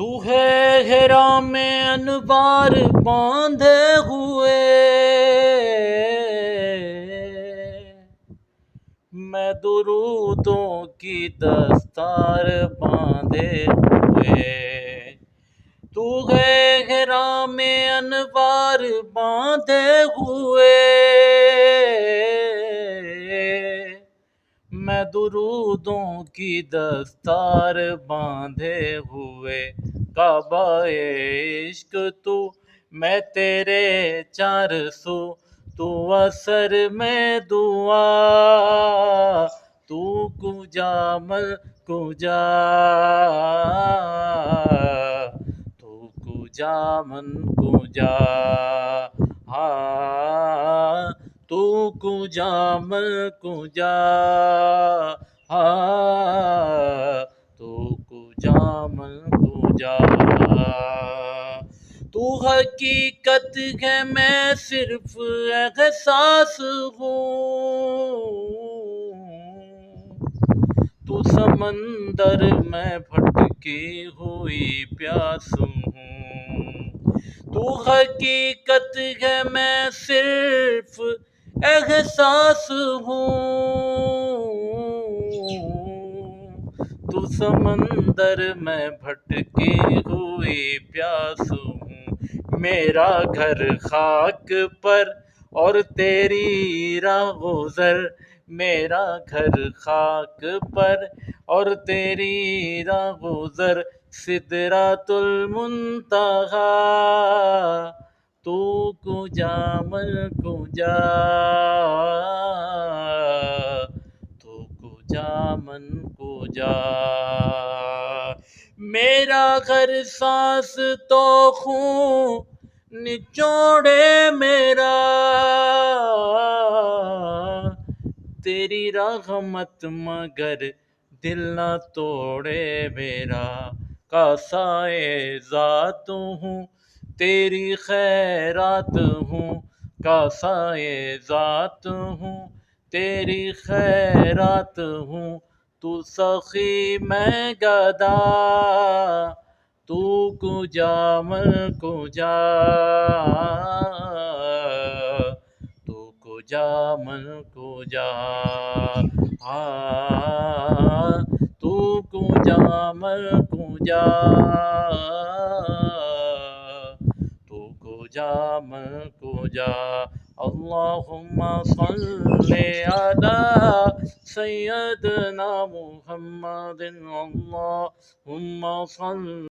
تو ہے ہیرا میں انوار باندھے ہوئے، میں درودوں کی دستار باندھے ہوئے۔ تو ہے ہیرا میں انوار باندھے ہوئے، میں درودوں کی دستار باندھے ہوئے۔ کعبہ عشق تو میں تیرے چار سو، تو اثر میں دعا، تو کجا مل کجا، تو کجا من کجا، ہاں تو کجا مل کجا، ہاں تو کجا مل کجا۔ تو حقیقت ہے میں صرف احساس ہوں، تو سمندر میں بھٹکی ہوئی پیاس ہوں۔ تو حقیقت ہے میں صرف احساس ہوں، تو سمندر میں بھٹکی ہوئی پیاس ہوں۔ میرا گھر خاک پر اور تیری راہ گزر، میرا گھر خاک پر اور تیری راہ گزر، سدرۃ المنتہا، تو کجا مل کجا، تو کجا من کجا۔ میرا گھر سانس تو خون نچوڑے میرا، تیری رحمت مگر دل نہ توڑے میرا۔ کاسائے ذات ہوں تیری خیرات ہوں، کاسائے ذات ہوں تیری خیرات ہوں، تو سخی میں گدا، تو کجا مل کجا، تو کجا مل کجا، ہاں تو کجا مل کجا، تو کجا مل کجا۔ اللہم صلی علی سیدنا محمد، اللہم صلی